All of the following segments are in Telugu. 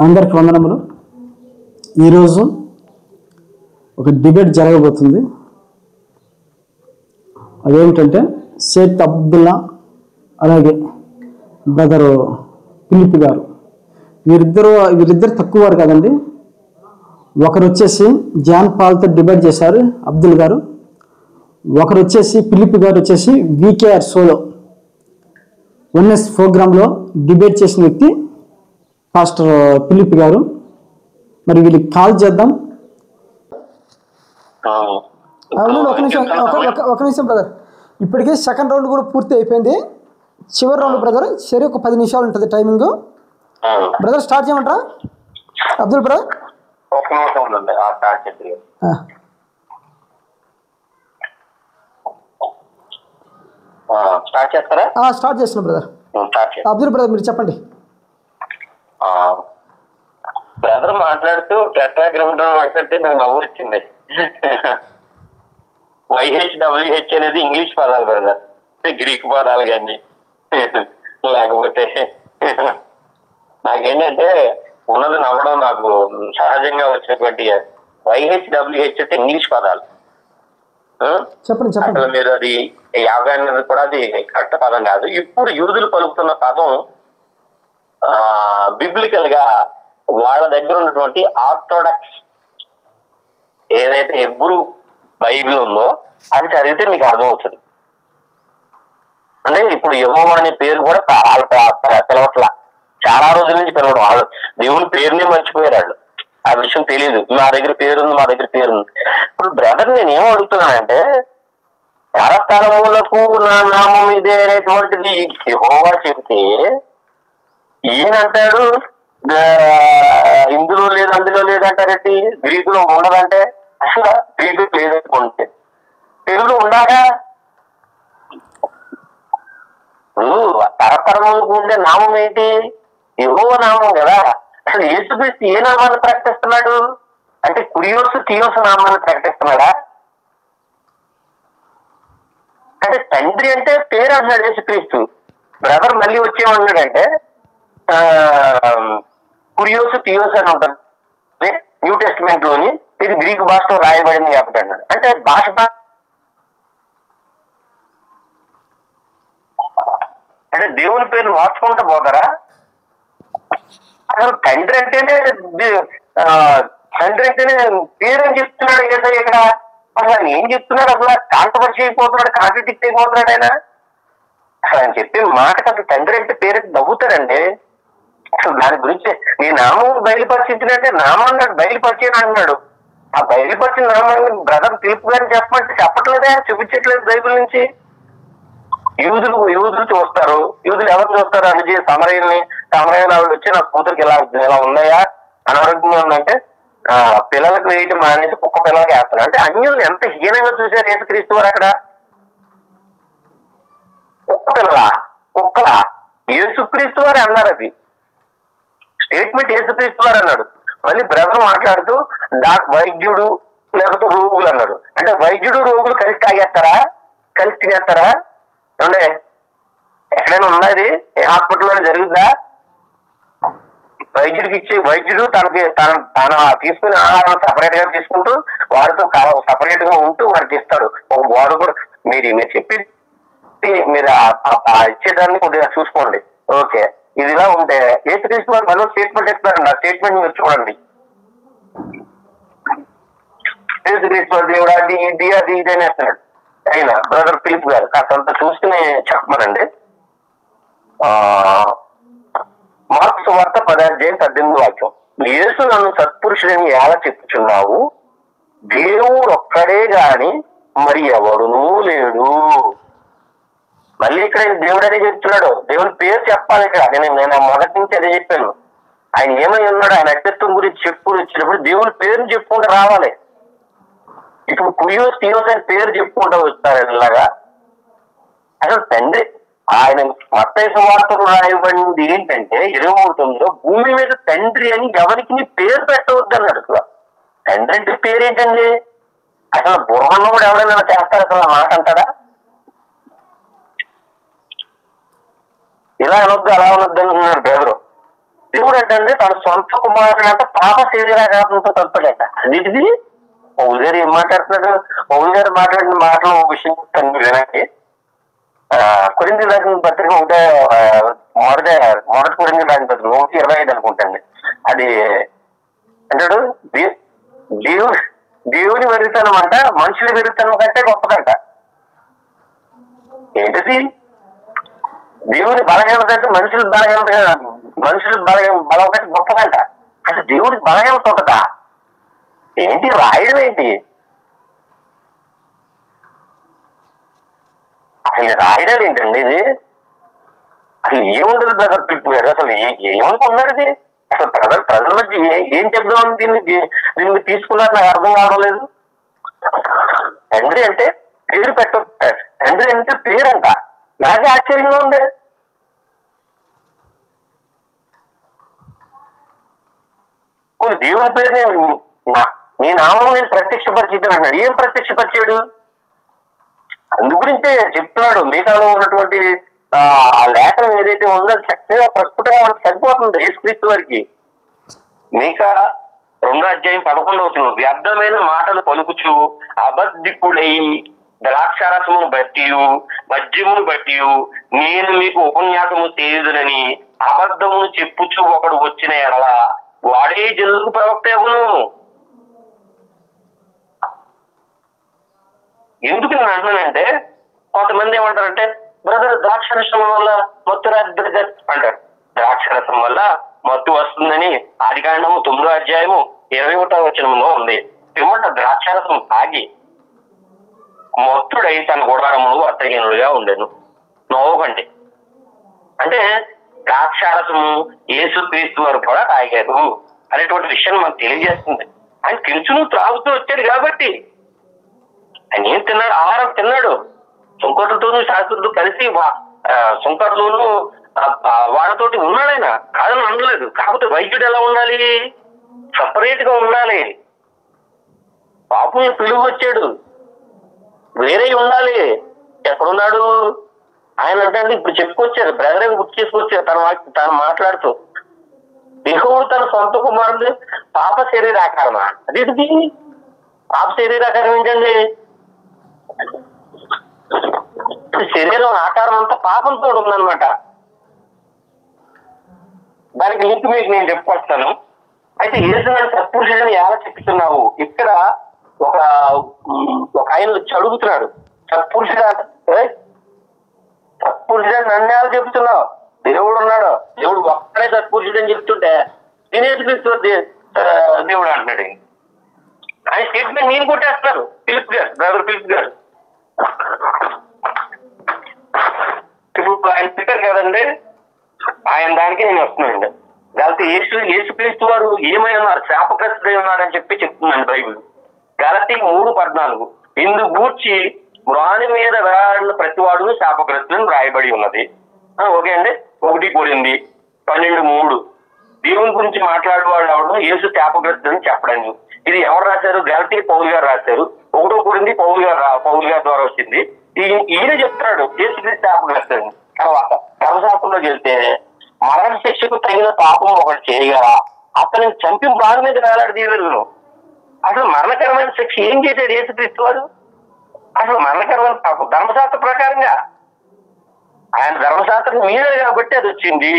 అందరికి వందనములు. ఈరోజు ఒక డిబేట్ జరగబోతుంది. అదేమిటంటే షేక్ అబ్దుల్లా అలాగే బ్రదర్ ఫిలిప్ గారు, వీరిద్దరు తక్కువ వారు కదండి. ఒకరు వచ్చేసి జాన్ పాల్తో డిబేట్ చేశారు అబ్దుల్ గారు, ఒకరు వచ్చేసి ఫిలిప్ గారు వచ్చేసి వీకేఆర్ షోలో వన్ఎస్ ప్రోగ్రాంలో డిబేట్ చేసిన వ్యక్తి పాస్టర్ ఫిలిప్ గారు. మరి వీళ్ళకి కాల్ చేద్దాం. ఒక నిమిషం బ్రదర్, ఇప్పటికే సెకండ్ రౌండ్ కూడా పూర్తి అయిపోయింది. చివరి రౌండ్ బ్రదర్, సరే ఒక 10 నిమిషాలు ఉంటుంది టైమింగ్. బ్రదర్ స్టార్ట్ చేయమంటారా అబ్దుల్ బ్రదర్? స్టార్ట్ చేస్తున్నా బ్రదర్. అబ్దుల్ బ్రదర్ మీరు చెప్పండి. బ్రదర్ మాట్లాడుతూ టెట్రాగ్రామ్ అంటే నాకు నవ్వు వచ్చింది. YHWH అనేది ఇంగ్లీష్ పదాలు బ్రదర్, గ్రీక్ పదాలు కానీ లేకపోతే నాకేంటంటే ఉన్నది నవ్వడం నాకు సహజంగా వచ్చినటువంటి YHWH అంటే ఇంగ్లీష్ పదాలు. అసలు మీరు అది 50 అనేది కూడా అది కరెక్ట్ పదం కాదు. ఇప్పుడు యూదులు పలుకుతున్న పదం బిబ్లికల్ గా వాళ్ళ దగ్గర ఉన్నటువంటి ఆర్థోడాక్స్ ఏదైతే హెబ్రూ బైబిల్ ఉందో అది చదివితే మీకు అర్థమవుతుంది. అంటే ఇప్పుడు యెహోవా అనే పేరు కూడా పిలవట్లా, చాలా రోజుల నుంచి పిలవడం. వాళ్ళు దేవుని పేరునే మర్చిపోయారు. వాళ్ళు ఆ విషయం తెలియదు. మా దగ్గర పేరుంది, మా దగ్గర పేరుంది. ఇప్పుడు బ్రదర్ నేను ఏం అడుగుతున్నానంటే, కరతలములకు నా నామం ఇదే అనేటువంటిది యెహోవా చెబితే ఈయనంటాడు ఇందులో లేదు అందులో లేదంటారేంటి, గ్రీకులో ఉండదంటే అసలు గ్రీకు లేదనుకుంటే తెలుగులో ఉండాగా. తరతరములకు ఉండే నామం ఏంటి? యెహోవా నామం కదా. అసలు యేసుక్రీస్తు ఏ నామాన్ని ప్రకటిస్తున్నాడు అంటే కురియోసు థియోసు నామాన్ని ప్రకటిస్తున్నాడా? అంటే తండ్రి అంటే పేరు అన్నాడు యేసుక్రీస్తు. బ్రదర్ మళ్ళీ వచ్చేమన్నాడంటే కురియోసు థియోస్ అని ఉంటుంది న్యూ టెస్టిమెంట్ లోని, ఇది గ్రీకు భాషలో రాయబడింది కాబట్టి అన్నాడు. అంటే భాష అంటే దేవుని పేరు మార్చుకుంటూ పోతారా? అసలు తండ్రి అంటేనే పేరు అని చెప్తున్నాడు ఏదో ఇక్కడ. అసలు ఆయన ఏం చెప్తున్నాడు? అసలు కాంట్రవర్సీ అయిపోతున్నాడు, కాంట్రడిక్ట్ అయిపోతున్నాడు ఆయన. అసలు ఆయన చెప్పే మాటకు అసలు తండ్రి అంటే పేరు నవ్వుతారండి. అసలు దాని గురించి నీ నామం బయలుపరిచిందంటే నామాన్ని నాకు బయలుపరిచాను అంటున్నాడు. ఆ బయలుపరిచిన నామాన్ని బ్రదర్ పిలుపు గారిని చెప్పమంటే చెప్పట్లేదే, చూపించట్లేదు బైబిల్ నుంచి. యూదులు చూస్తారు. యూదులు ఎవరు చూస్తారు? అనుజీ సమరయ్యని ఆవిడ వచ్చి నా కూతురికి ఇలా ఉన్నాయా, అనారోగ్యంగా ఉందంటే పిల్లలకు వేయటం మానేసి కుక్క పిల్లలకి వేస్తున్నారు. అంటే అన్యులు ఎంత హీనంగా చూశారు యేసుక్రీస్తు వారు అక్కడ. కుక్కలా యేసుక్రీస్తు వారు అన్నారు. అది స్టేట్మెంట్ యేసుక్రీస్తు వారు అన్నాడు. మళ్ళీ బ్రదర్ మాట్లాడుతూ వైద్యుడు లేకపోతే రోగులు అన్నాడు. అంటే వైద్యుడు రోగులు కలిసి తాగేస్తారా, కలిసి తినేస్తారా? అంటే ఎక్కడైనా ఉన్నది ఏ హాస్పిటల్లో జరుగుతుందా? వైద్యుడు తన తీసుకునే ఆహారం సపరేట్ గా తీసుకుంటూ వారితో సపరేట్ గా ఉంటూ వారికి ఇస్తాడు. ఒక వాడు కూడా మీరు చెప్పి మీరు ఇచ్చేదాన్ని కొద్దిగా చూసుకోండి. ఓకే, ఇది ఇలా ఉంటే యేసుక్రీస్తు వారు మళ్ళీ స్టేట్మెంట్ ఇస్తారండి. ఆ స్టేట్మెంట్ మీరు చూడండి. యేసుక్రీస్తు వారు దేవుడు అది ఇది అది ఇది అని వేస్తున్నాడు. అయినా బ్రదర్ ఫిలిప్ గారు కాస్తంత చూసుకుని చెప్పమనండి. మార్కు సువార్త 10:18 యేసు నన్ను సత్పురుషుడిని ఎలా చెప్పుచున్నావు, దేవుడు ఒక్కడే గాని మరి ఎవడునూ లేడు. మళ్ళీ ఇక్కడ దేవుడు అనే చెప్తున్నాడు. దేవుని పేరు చెప్పాలి ఇక్కడ. నేను మొదటి నుంచి అదే చెప్పాను. ఆయన ఏమై ఉన్నాడు, ఆయన అస్తిత్వం గురించి చెప్పుకుని వచ్చినప్పుడు దేవుని పేరుని చెప్పుకుంటూ రావాలి. ఇప్పుడు కురియోస్ థియోస్ అని పేరు చెప్పుకుంటూ వస్తారు ఇలాగా. అసలు తండ్రి ఆయన మత్తయి సువార్తలో రాయబడింది ఏంటంటే 23:9 భూమి మీద తండ్రి అని ఎవరికి పేరు పెట్టవద్దు అన్నాడు. అసలు తండ్రి అంటే పేరు ఏంటండి? అసలు బుర్రను కూడా ఎవరైనా చేస్తారు? అసలు ఆ మాట అంటారా? ఇలా అనొద్దు అలా అనొద్దు అంటున్నాడు పేదరు. దేవుడు అంటే తన సొంత కుమారుడు అంటే పాప శరీరాఘాతంతో చంపాడట. అన్నిటిది పౌలు గారు ఏం మాట్లాడుతున్నాడు? పౌలు గారు మాట్లాడిన మాటలు ఒక విషయం చెప్తాను వినండి. కొరింథీ రాసిన పత్రిక మొదటి కొరింథీ రాసిన పత్రిక 1:25 అనుకుంటాండి. అది అంటాడు దేవుని వెరుగుతనం అంట మనుషుల వెరుగుతనం కంటే గొప్పదంట. ఏంటిది? దేవుని బలహీనత అంటే మనుషుల బలం కంటే గొప్పదంట. అంటే దేవుడికి బలహీనత ఉంటుందా? ఏంటి రాయడం ఏంటి? అసలు రాయడం ఏంటండి ఇది? అసలు ఏముండదు బ్రదర్ పిలిపాడు. అసలు ఏమనుకున్నారు ఇది? అసలు ప్రజల మధ్య ఏం చెప్దామని దీన్ని తీసుకున్నారు నాకు అర్థం కావడం లేదు. తండ్రి అంటే పేరు తండ్రి అంటే పేరంట. నాకే ఆశ్చర్యంగా ఉంది. కొన్ని దేవుని పేరుని నీ నామం నేను ప్రత్యక్షపరిచిద్దాను అన్నాడు. ఏం ప్రత్యక్షపరిచాడు? అందు గురించే చెప్తున్నాడు. మీకాలో ఉన్నటువంటి ఆ లేఖనం ఏదైతే ఉందో అది చక్కగా ప్రస్ఫుటంగా మనకు సరిపోతుంది యేసుక్రీస్తు వారికి. మీకా 2:11 వ్యర్థమైన మాటలు పలుకుచు అబద్ధికుడై ద్రాక్షారసమును బట్టి మద్యమును బట్టి నేను మీకు ఉపన్యాసము చేయుదునని అబద్ధమును చెప్పుచు ఒకడు వచ్చిన ఎడల వాడే జనులకు ప్రవక్త అగును. ఎందుకు నేను అంటున్నానంటే కొంతమంది ఏమంటారంటే బ్రదర్ ద్రాక్షరసం వల్ల మత్తు అంటారు. ద్రాక్షరసం వల్ల మత్తు వస్తుందని ఆదికాండము 9:21 ఉంది. పిమ్మట ద్రాక్షరసం తాగి మత్తుడై తన గుడారమును అర్థహీనుడుగా ఉండెను. నవ్వకండి. అంటే ద్రాక్షారసము యేసుక్రీస్తు వారు కూడా తాగారు అనేటువంటి విషయాన్ని మనకు తెలియజేస్తుంది. ఆయన కించును త్రాగుతూ వచ్చాడు కాబట్టి ఆయన ఏం తిన్నాడు? ఆహారం తిన్నాడు. సుంకరులతోనూ శాస్త్రులతో కలిసి సుంకరులోను వాళ్ళతోటి ఉన్నాడు. ఆయన కాదని అనలేదు. కాకపోతే వైద్యుడు ఎలా ఉండాలి? సపరేట్ గా ఉండాలి. పాపం పిలుగు వచ్చాడు, వేరే ఉండాలి. ఎక్కడున్నాడు ఆయన అంటే? ఇప్పుడు చెప్పుకొచ్చారు, బ్రదర్ గుర్తు చేసుకొచ్చారు తను మాట్లాడుతూ. దేవుడు తన సొంత కుమారుడు పాప శరీరాకారమా? అదేంటిది పాప శరీరాకారం ఏంటండి? శరీరం ఆకారం అంతా పాపంతో ఉందన్నమాట. దానికి లింక్ మీకు నేను చెప్పుకొస్తాను. అయితే యేసుని సత్పురుషుడని ఎలా చెప్తున్నావు? ఇక్కడ ఒక ఆయన వచ్చి అడుగుతున్నాడు, సత్పురుషుడని నన్ను ఎలా చెప్తున్నావు? దేవుడు ఉన్నాడు, దేవుడు ఒక్కడే సత్పురుషుడు అని చెప్తుంటే నేనేసుక్రీస్తు దేవుడు అంటున్నాడు. ఆయన స్టేట్మెంట్ నేను కొట్టేస్తున్నారు. బ్రదర్ ఫిలిప్ గారు ఇప్పుడు ఆయన చెప్పారు కదండి, ఆయన దానికి నేను వస్తున్నానండి. గలతీ యేసుక్రీస్తు వారు ఏమై ఉన్నారు? శాపగ్రస్తుడై ఉన్నాడని చెప్తున్నాను బైబిల్. గలతీ 3:14 ఇందు గూర్చి మ్రాని మీద వేలాడిన ప్రతి వాడును శాపగ్రస్తులను రాయబడి ఉన్నది. ఓకే అండి. 1 కొరింథీ 12:3 దేవుని గురించి మాట్లాడేవాడు ఎవడు? యేసు శాపగ్రస్తుడని చెప్పడానికి. ఇది ఎవరు రాశారు? గలతీ పౌలు గారు రాశారు. 1 కొరింథీ పౌలు గారి ద్వారా వచ్చింది. ఈయన చెప్తున్నాడు యేసుక్రీస్తు శాపగ్రస్తుడని. తర్వాత ధర్మశాస్త్రంలోకి వెళ్తే మరణ శిక్షకు తగిన పాపం ఒకటి చేయగా అతని చంపి బాధ మీద వేలాడదీయగలను. అసలు మరణకరమైన శిక్ష ఏం చేశాడు యేసుక్రీస్తు వారు? అసలు మరణకరమైన పాపం ధర్మశాస్త్ర ప్రకారంగా ఆయన ధర్మశాస్త్రం మీదే కాబట్టి అది వచ్చింది.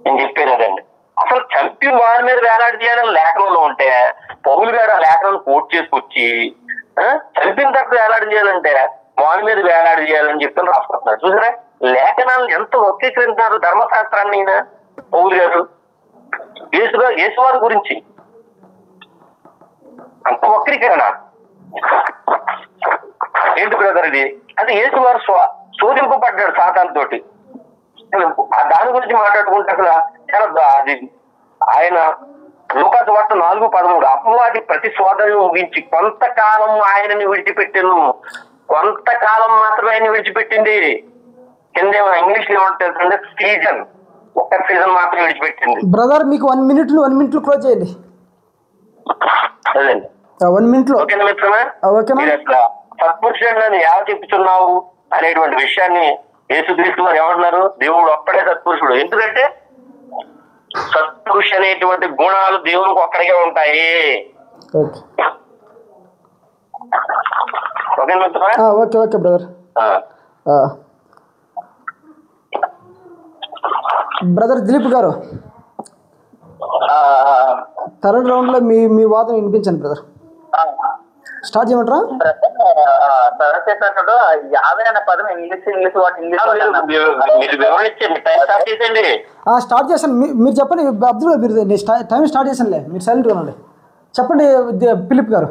నేను చెప్పేది అదండి. అసలు చంపి వారి మీద వేలాడదీయాలని లేఖనంలో ఉంటే పౌలు గారు ఆ లేఖనాన్ని కోట్ చేసుకొచ్చి చంపిన తర్వాత వేలాడదీయాలంటే వారి మీద వేలాడదీయాలని చెప్పి రాసుకుంటున్నారు. చూసారా లేఖనాలను ఎంత వక్రీకరించారు ధర్మశాస్త్రాన్ని పౌలు గారు. యేసువారి గురించి అంత వక్రీకరణ ఏంటి బ్రదర్ ఇది? అంటే యేసువారు శోధింపబడ్డాడు సాతాను తోటి. దాని గురించి మాట్లాడుకుంటే అసలు అది ఆయన లూకాసు వార్త 4:13 అపవాది ప్రతి శోధనను ముగించి కొంతకాలం ఆయనని విడిచిపెట్టాను. కొంతకాలం మాత్రమే ఆయన విడిచిపెట్టింది. కింద ఇంగ్లీష్ లో ఏమంటారు? సీజన్, ఒక్క సీజన్ మాత్రం విడిచిపెట్టింది. బ్రదర్ మీకు 1 minute క్లోజ్ చేయండి. అదండి 1 minute. ఓకేనా మిత్రమా? అసలు సత్పురుషుడు ఎలా చెప్తున్నావు అనేటువంటి విషయాన్ని యేసుక్రీస్తు వారు ఏమంటున్నారు? దేవుడు ఒక్కడే సత్పురుషుడు. ఎందుకంటే సత్పురుష అనేటువంటి గుణాలు దేవునికి ఒక్కడికే ఉంటాయి. ఓకే ఓకే మిత్రమా? Okay okay brother. Brother Dilip గారు, థర్డ్ రౌండ్లో మీ వాదన వినిపించండి బ్రదర్. స్టార్ట్ చేయమంటారా? చెప్పినట్టు 50 అనే పదం ఇంగ్లీష్ వాటి స్టార్ట్ చేశాను. మీరు చెప్పండి అబ్దుల్ గారు, మీరు టైం స్టార్ట్ చేశానులే, మీరు సైలెంట్గా ఉండండి. చెప్పండి ఫిలిప్ గారు.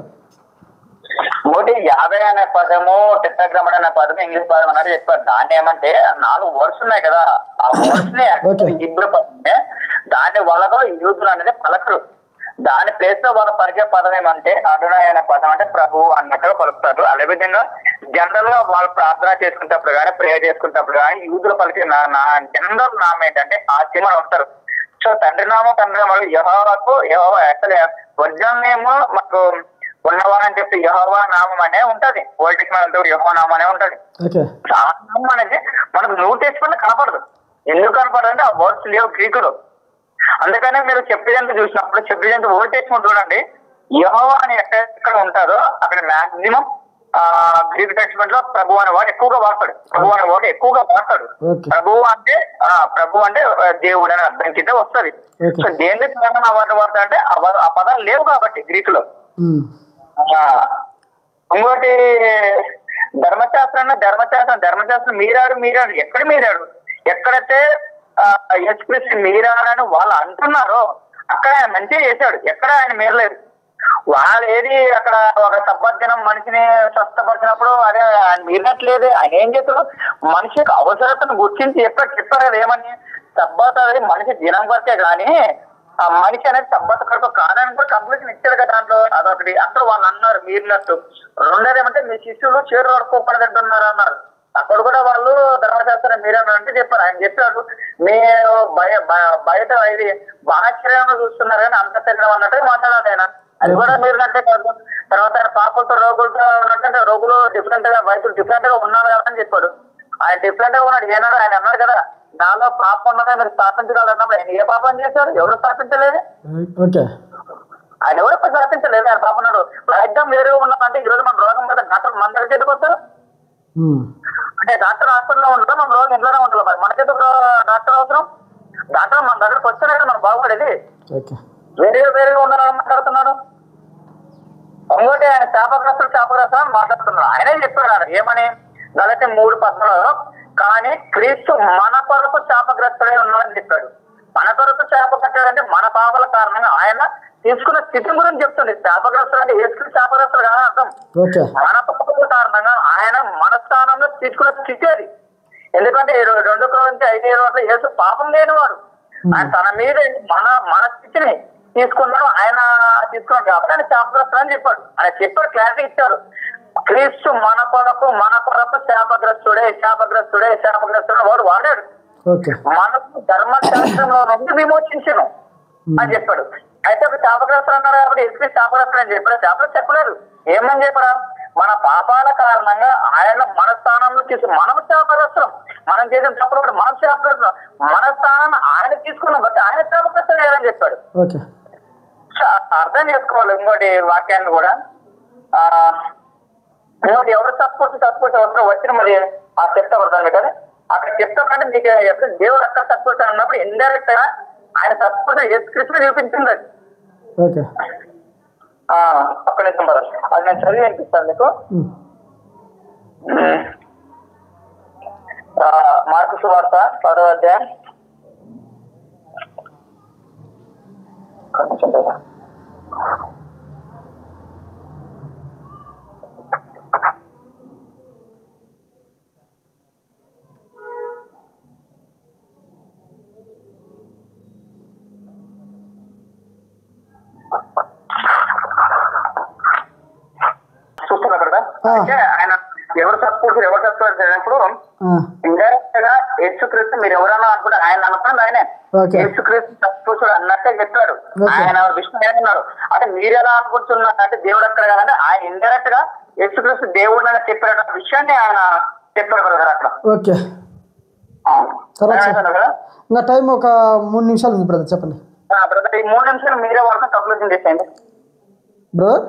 ఇంకోటి 50 అనే పదము టెట్రాగ్రామ్ అనే పదము ఇంగ్లీష్ పదం అన్నట్టు చెప్పారు. దాన్ని ఏమంటే 4 వర్డ్స్ ఉన్నాయి కదా, ఆ వర్డ్స్ ని హిబ్రూ పదమే, దాని వల్ల యూదులు అనేది పలకరు. దాని ప్లేస్ లో వాళ్ళు పలికే పదం ఏమంటే అడునాయ్ అనే పదం అంటే ప్రభువు అన్నట్టుగా పలుకుతారు. అదేవిధంగా జనరల్ గా వాళ్ళు ప్రార్థన చేసుకునేటప్పుడు కానీ ప్రేయర్ చేసుకునేటప్పుడు కానీ యూదులు పలికే జనరల్ నామం ఏంటంటే ఆ చిన్న ఉంటారు. సో తండ్రి నామం యెహోవాకు యెహోవా అసలు ఒరిజినల్ నేమ్ మాకు ఉన్నవారని చెప్పి యెహోవా నామం అనే ఉంటది. ఓల్డ్ టెస్టిమెంట్ యెహోవా నామం అనే ఉంటది. ఆ నామం అనేది మనకు న్యూ టెస్టిమెంట్ కనపడదు. ఎందుకు కనపడదు అంటే ఆ వర్డ్స్ లేవు గ్రీకులో. అందుకనే మీరు చెప్పేదంతా చూసినప్పుడు చెప్పేదంతా ఓల్డ్ టెస్టిమెంట్ చూడండి, యెహోవా అని ఎక్కడ ఉంటారో అక్కడ మాక్సిమం గ్రీక్ టెస్టిమెంట్ లో ప్రభు అనే వాడు ఎక్కువగా వాడతాడు. ప్రభు అనే వాడు ఎక్కువగా వాడతాడు. ప్రభు అంటే దేవుడు అనే అర్థం కింద వస్తుంది. సో దేని ప్రకారం వాటిని వాడతాడంటే ఆ పదాలు లేవు కాబట్టి గ్రీక్ లో. ఇంకోటి ధర్మశాస్త్రం మీరాడు ఎక్కడ మీరాడు? ఎక్కడైతే యేసుక్రీస్తు మీరాడని వాళ్ళు అంటున్నారో అక్కడ ఆయన మంచిగా చేశాడు. ఎక్కడ ఆయన మీరలేదు. వాళ్ళు ఏది అక్కడ ఒక సబ్బద్దినం మనిషిని స్వస్థపరిచినప్పుడు అదే ఆయన మీరినట్లేదు. ఆయన ఏం చేస్తాడు? మనిషి యొక్క అవసరతను గుర్తించి చెప్పారు కదా ఏమని, సబ్బత్ అనేది మనిషి దినం వరకే కానీ ఆ మనిషి అనేది సబ్బత్ కడుపు కాదని కూడా కంప్లీషన్ ఇచ్చాడు కదా దాంట్లో. అదొకటి. అక్కడ వాళ్ళు అన్నారు మీరినట్టు. రెండోది ఏమంటే మీ శిష్యులు చేరు కడుక్కోకుండా తింటున్నారు అన్నారు. అక్కడ కూడా వాళ్ళు ధర్మశాస్త్రం మీరేనంటే చెప్పారు. ఆయన చెప్పాడు మీరు బయట ఇది బాహ్యశరీరంలో చూస్తున్నారు కానీ అంత శరీరం అన్నట్టు మాట్లాడాలి ఆయన. అది కూడా మీరునట్టే కాదు. తర్వాత ఆయన పాపలతో రోగులతో ఉన్నట్టు రోగులు డిఫరెంట్ గా వైద్యులు డిఫరెంట్ గా ఉన్నారు కదా అని చెప్పాడు. ఆయన డిఫరెంట్ గా ఉన్నాడు. ఏనాడు ఆయన అన్నాడు కదా నాలో పాపం ఉన్నదా మీరు స్థాపించగలన్నప్పుడు ఆయన ఏ పాపం చేశారు? ఎవరు స్థాపించలేదు. ఆయన ఎవరు స్థాపించలేదు. ఆయన పాపం ఉన్నాడు. వైద్యం వేరుగా ఉన్నామంటే ఈరోజు మన రోగం కదా డాక్టర్ మన దగ్గర చేతికి వస్తారు. అంటే డాక్టర్ హాస్పిటల్లో ఉండదు, మన రోగం ఇంట్లోనే ఉంటుంది. మరి మనకైతే డాక్టర్ అవసరం. డాక్టర్ మన దగ్గరకు వస్తేనే కదా మనం బాగుపడేది. వేరేగా ఉండాలని మాట్లాడుతున్నాడు. ఇంకోటి ఆయన శాపగ్రస్తులు మాట్లాడుతున్నాడు. ఆయనే చెప్పాడు ఆయన ఏమని గలతీ 3:10 కానీ క్రీస్తు మన కొరకు శాపగ్రస్తుడై ఉన్నాడని చెప్పాడు. మన కొరకు శాపగ్రస్తుడంటే మన పాపల కారణంగా ఆయన తీసుకున్న స్థితి గురించి చెప్తుంది. శాపగ్రస్తుడు అంటే యేసు శాపగ్రస్తుడు కాదని అర్థం. మన పాపల కారణంగా ఆయన మన స్థానంలో తీసుకున్న స్థితి అది. ఎందుకంటే 2 Corinthians 5:20 యేసు పాపం లేనివాడు. ఆయన తన మీద మన స్థితిని తీసుకున్నాడు. ఆయన తీసుకున్నాడు కాబట్టి ఆయన శాపగ్రస్తుడు అని చెప్పాడు. ఆయన చెప్పాడు, క్లారిటీ ఇచ్చాడు. క్రీస్తు మన కొరకు శాపగ్రస్తుడే వాడు వాడాడు. మనకు ధర్మశాస్త్రంలో నుండి విమోచించను అని చెప్పాడు. అయితే ఒక శాపగ్రస్తుడు అన్నారు కాబట్టి ఎస్పీ శాపగ్రస్తుడు అని చెప్పాడు. శాపగ్రస్తుడు చెప్పలేదు. ఏమని చెప్పరా? మన పాపాల కారణంగా ఆయన మన స్థానంలో మనం శాపగ్రస్తులం. మనం చేసిన తప్పుడు కూడా మనం శాపగ్రస్తులం. మన స్థానాన్ని ఆయన తీసుకున్నాం బట్టి ఆయన శాపగ్రస్తుడు లేదని చెప్పాడు. అర్థం చేసుకోవాలి. ఇంకోటి వాక్యాన్ని కూడా ఇంకోటి ఎవరు సపోర్ట్ అవసరం వచ్చిన మరి ఆ చెప్తా పడతాను కదా అక్కడ చెప్తా కంటే మీకు ఎప్పుడు దేవుడు అక్కడ సపోర్ట్ అన్నప్పుడు ఇండైరెక్ట్ గా ఆయన సపోర్ట్ యేసుక్రీస్తు చూపించింది. అది ఒక్క నిమిషం పడాలి. అది నేను చదివి అనిపిస్తాను మీకు. మార్కు సువార్త 10వ అధ్యాయం చూస్తున్నా కదా. అంటే ఆయన ఎవరు సపోర్ట్ అయినప్పుడు ఇండైరెక్ట్ గా యేసుక్రీస్తు మీరు ఎవరన్నా అనుకుంటే ఆయన అనుకున్నది ఆయనే. యేసుక్రీస్తు సపోర్ట్ అన్నట్టే చెప్పాడు. ఆయన విష్ణు ఏమన్నారు అంటే మీరు ఎలా అనుకుంటున్నారు అంటే దేవుడు అక్కడ కాదంటే ఆయన ఇండైరెక్ట్ గా యేసుక్రీస్తు దేవుడు అని చెప్పాడు విషయాన్ని ఆయన చెప్పాడు కదా అక్కడ. ఓకే, ఇంకా టైం ఒక 3 నిమిషాలు ఉంది బ్రదర్, చెప్పండి. బ్రదర్ ఈ 3 నిమిషాలు మీరే వార్త కంక్లూజన్ చేసేయండి. బ్రదర్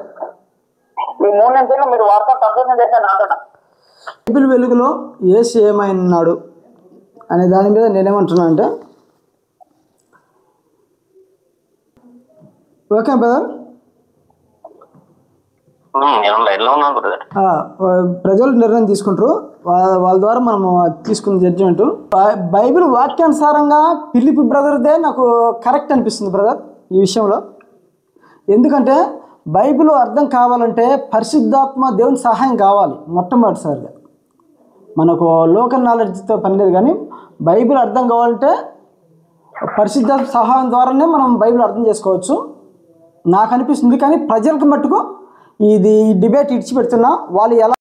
ఈ 3 నిమిషాలు మీరు వార్త కంక్లూజన్ చేసేయండి అంటున్నా. బైబిల్ వెలుగులో యేసు ఏమైనాడు అనే దాని మీద నేనేమంటున్నా అంటే, ఓకే బ్రదర్, ప్రజలు నిర్ణయం తీసుకుంటారు, వాళ్ళ ద్వారా మనము తీసుకున్న జడ్జిమెంట్. బైబిల్ వాక్యానుసారంగా ఫిలిప్ బ్రదర్దే నాకు కరెక్ట్ అనిపిస్తుంది బ్రదర్ ఈ విషయంలో. ఎందుకంటే బైబిల్ అర్థం కావాలంటే పరిశుద్ధాత్మ దేవుని సహాయం కావాలి మొట్టమొదటిసారిగా. మనకు లోకల్ నాలెడ్జ్తో పని లేదు, కానీ బైబిల్ అర్థం కావాలంటే పరిశుద్ధాత్మ సహాయం ద్వారానే మనం బైబిల్ అర్థం చేసుకోవచ్చు నాకు అనిపిస్తుంది. కానీ ప్రజలకు మట్టుకు ఈ డిబేట్ ఇడిచిపెడుతున్నా, వాళ్ళు ఎలా